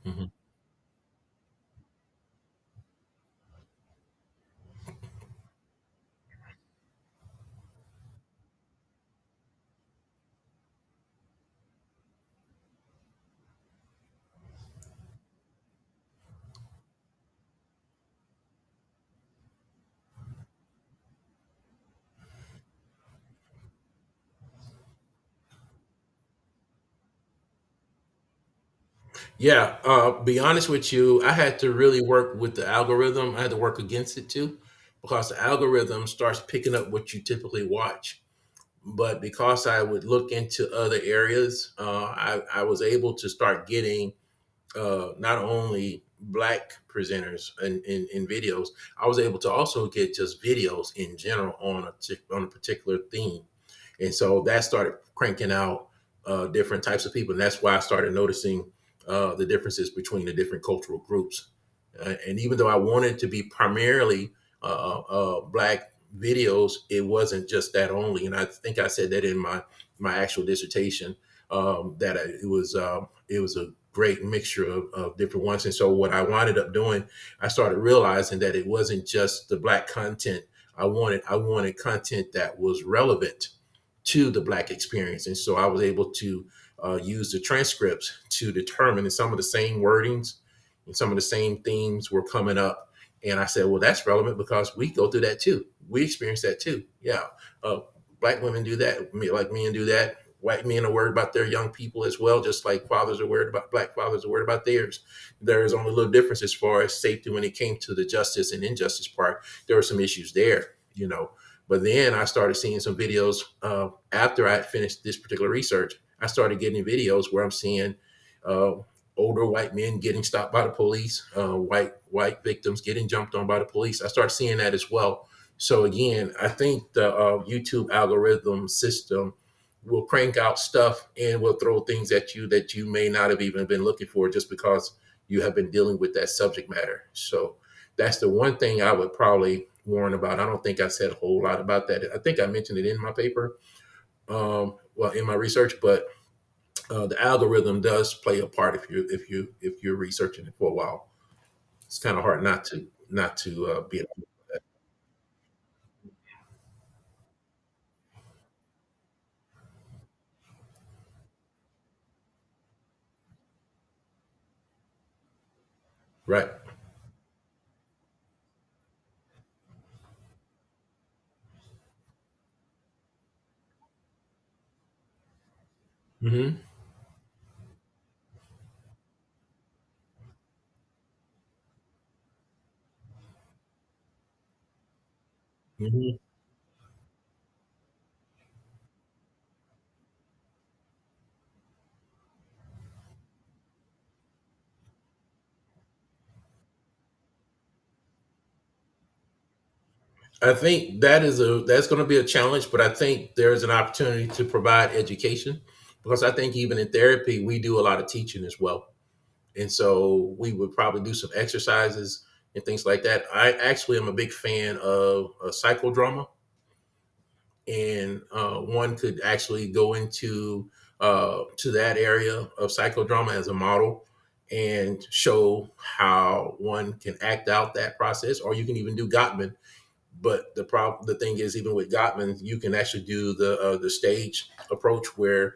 Hmm. Yeah, be honest with you, I had to really work with the algorithm. I had to work against it too, because the algorithm starts picking up what you typically watch. But because I would look into other areas, I was able to start getting not only black presenters in videos, I was able to also get just videos in general on on a particular theme. And so that started cranking out different types of people. And that's why I started noticing the differences between the different cultural groups. And even though I wanted to be primarily black videos, it wasn't just that only. And I think I said that in my actual dissertation, that it was a great mixture of different ones. And so what I wound up doing, I started realizing that it wasn't just the black content. I wanted content that was relevant to the black experience. And so I was able to use the transcripts to determine, and some of the same wordings and some of the same themes were coming up. And I said, well, that's relevant because we go through that too. We experience that too. Yeah. Uh, Black women do that, like men do that. White men are worried about their young people as well, just like fathers are worried about, black fathers are worried about theirs. There is only a little difference as far as safety when it came to the justice and injustice part. There were some issues there. But then I started seeing some videos after I had finished this particular research. I started getting videos where I'm seeing uh, older white men getting stopped by the police, white victims getting jumped on by the police. I started seeing that as well. So again, I think the YouTube algorithm system will crank out stuff and will throw things at you that you may not have even been looking for just because you have been dealing with that subject matter. So that's the one thing I would probably warn about. I don't think I said a whole lot about that. I think I mentioned it in my paper, well, in my research, but the algorithm does play a part if you're researching it for a while. It's kind of hard not to be right. Hmm. Hmm. I think that's going to be a challenge, but I think there's an opportunity to provide education because I think even in therapy we do a lot of teaching as well, and so we would probably do some exercises and things like that. I actually am a big fan of psychodrama, and one could actually go into to that area of psychodrama as a model and show how one can act out that process, or you can even do Gottman. But the thing is, even with Gottman, you can actually do the stage approach where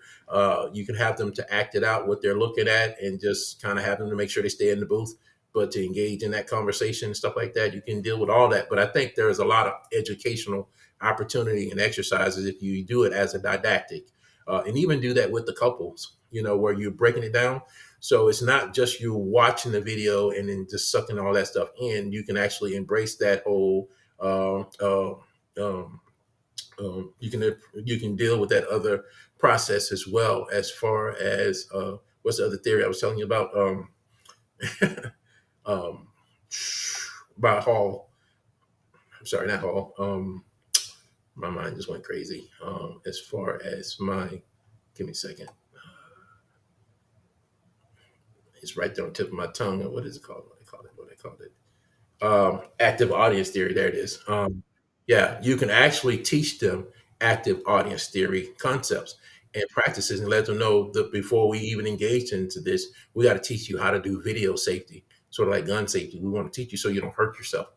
you can have them to act it out what they're looking at, and just kind of have them to make sure they stay in the booth, but to engage in that conversation and stuff like that. You can deal with all that, but I think there's a lot of educational opportunity and exercises if you do it as a didactic, and even do that with the couples. Where you're breaking it down. So it's not just you watching the video and then just sucking all that stuff in. You can actually embrace that whole uh, uh, um, you can deal with that other process as well as far as what's the other theory I was telling you about um, about Hall. I'm sorry, not Hall. My mind just went crazy. As far as my, give me a second. It's right there on the tip of my tongue. What is it called? What they call it? What they call it? Active audience theory. There it is. Yeah, you can actually teach them active audience theory concepts and practices and let them know that before we even engage into this, we got to teach you how to do video safety, sort of like gun safety. We want to teach you so you don't hurt yourself.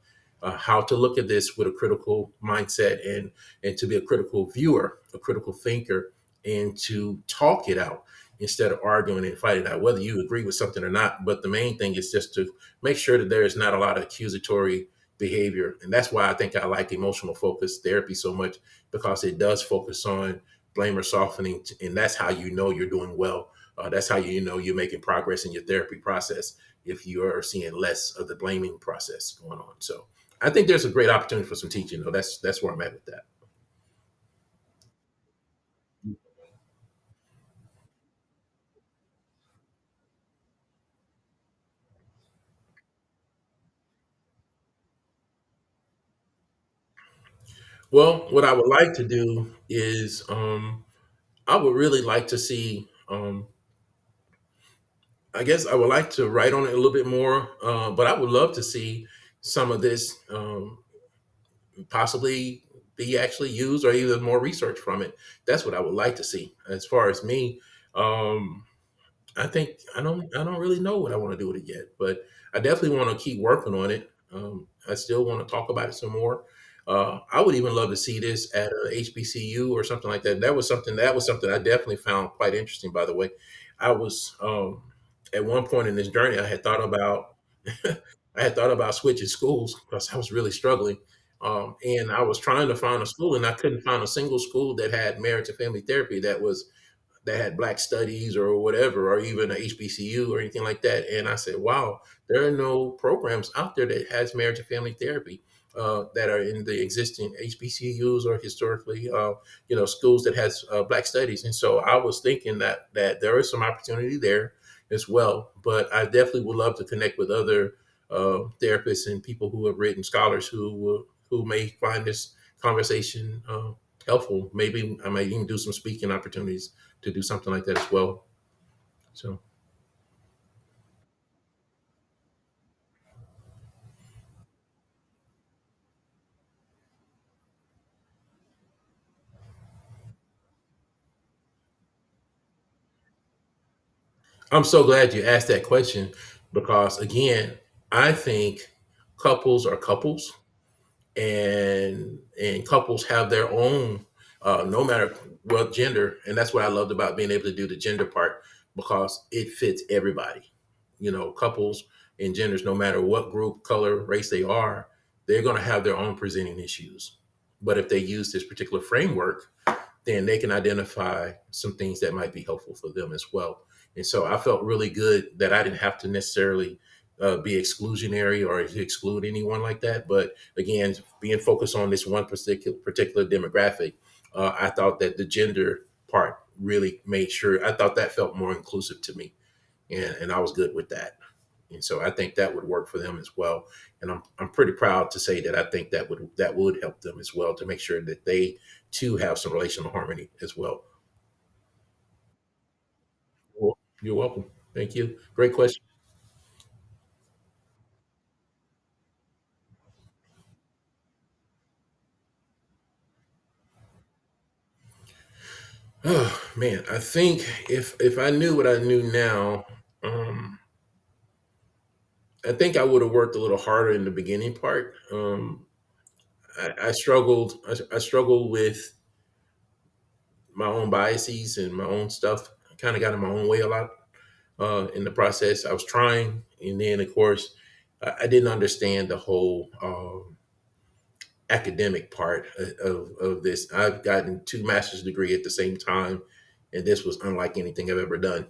How to look at this with a critical mindset and to be a critical viewer, a critical thinker, and to talk it out instead of arguing and fighting out, whether you agree with something or not. But the main thing is just to make sure that there is not a lot of accusatory behavior. And that's why I think I like emotional focused therapy so much, because it does focus on blame or softening. And that's how you know you're doing well. That's how you know you're making progress in your therapy process if you are seeing less of the blaming process going on. So I think there's a great opportunity for some teaching, though. That's where I'm at with that. Well, what I would like to do is I would really like to see I guess I would like to write on it a little bit more, but I would love to see some of this possibly be actually used or even more research from it. That's what I would like to see. As far as me, um, I think I don't really know what I want to do with it yet, but I definitely want to keep working on it. I still want to talk about it some more. I would even love to see this at a HBCU or something like that. That was something I definitely found quite interesting. By the way, I was at one point in this journey, I had thought about I had thought about switching schools because I was really struggling. And I was trying to find a school, and I couldn't find a single school that had marriage and family therapy that had Black studies or whatever, or even a HBCU or anything like that. And I said, wow, there are no programs out there that has marriage and family therapy that are in the existing HBCUs or historically, schools that has Black studies. And so I was thinking that there is some opportunity there as well. But I definitely would love to connect with other therapists and people who have written scholars who may find this conversation helpful. Maybe I might even do some speaking opportunities to do something like that as well. So I'm so glad you asked that question because, again, I think couples are couples, and couples have their own, no matter what gender, and that's what I loved about being able to do the gender part because it fits everybody. Couples and genders, no matter what group, color, race they are, they're going to have their own presenting issues. But if they use this particular framework, then they can identify some things that might be helpful for them as well. And so I felt really good that I didn't have to necessarily be exclusionary or to exclude anyone like that. But again, being focused on this one particular demographic, I thought that the gender part really made sure, I thought that felt more inclusive to me. And I was good with that. And so I think that would work for them as well. And I'm pretty proud to say that I think that would help them as well to make sure that they too have some relational harmony as well. Well, you're welcome. Thank you. Great question. Oh man, I think if I knew what I knew now, um, I think I would have worked a little harder in the beginning part. I struggled. I struggled with my own biases and my own stuff. I kind of got in my own way a lot in the process. I was trying, and then of course, I didn't understand the whole academic part of this. I've gotten two master's degree at the same time, and this was unlike anything I've ever done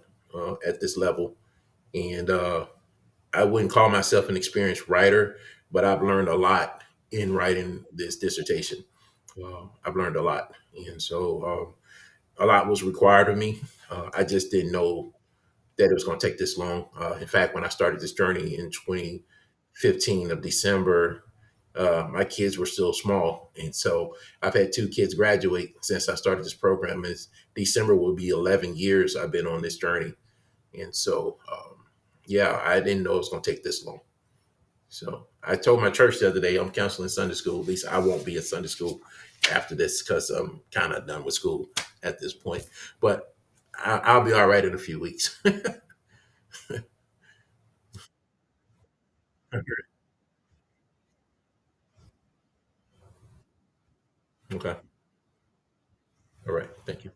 at this level. And I wouldn't call myself an experienced writer, but I've learned a lot in writing this dissertation. I've learned a lot, and so a lot was required of me. I just didn't know that it was going to take this long. In fact, when I started this journey in 2015 of December, my kids were still small, and so I've had two kids graduate since I started this program. It's December will be 11 years I've been on this journey, and so yeah, I didn't know it was going to take this long. So I told my church the other day I'm counseling Sunday school. At least I won't be at Sunday school after this because I'm kind of done with school at this point. But I'll be all right in a few weeks. Okay. All right. Thank you.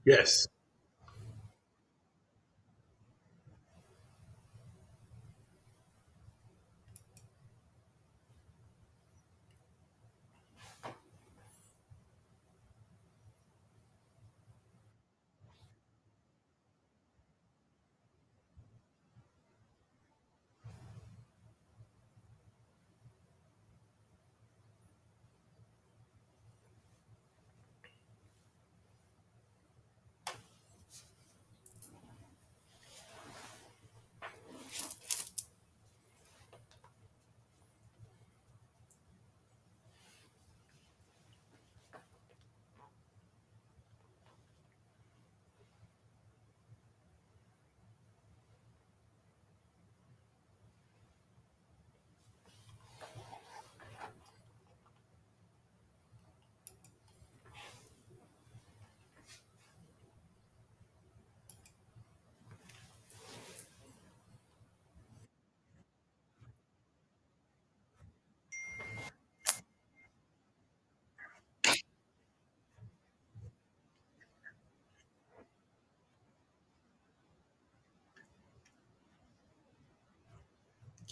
Yes.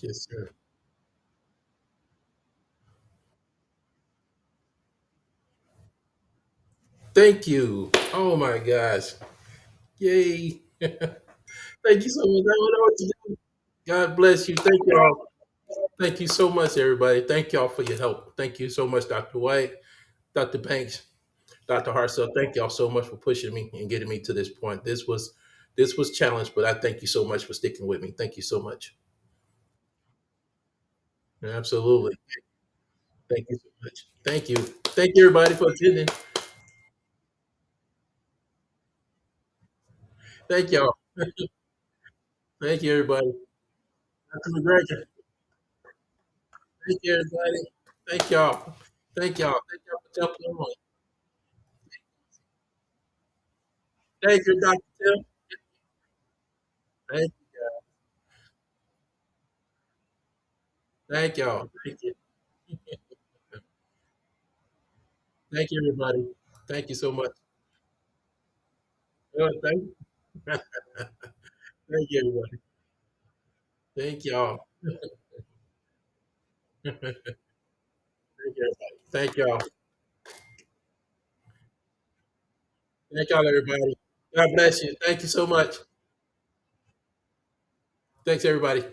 Yes, sir. Thank you. Oh my gosh. Yay. Thank you so much. I don't know what to do. God bless you. Thank you all. Thank you so much, everybody. Thank y'all for your help. Thank you so much, Dr. White, Dr. Banks, Dr. Hartsell. Thank y'all so much for pushing me and getting me to this point. This was challenged, but I thank you so much for sticking with me. Thank you so much. Absolutely. Thank you so much. Thank you. Thank you, everybody, for attending. Thank y'all. Thank you, everybody. Dr. McGregor. Thank you, everybody. Thank y'all. Thank y'all. Thank y'all for jumping on. Thank you, Dr. Tim. Thank, thank y'all. Thank you. Thank you, everybody. Thank you so much. Thank, thank you, everybody. Thank y'all. Thank you, everybody. Thank y'all. Thank y'all, everybody. God bless you. Thank you so much. Thanks, everybody.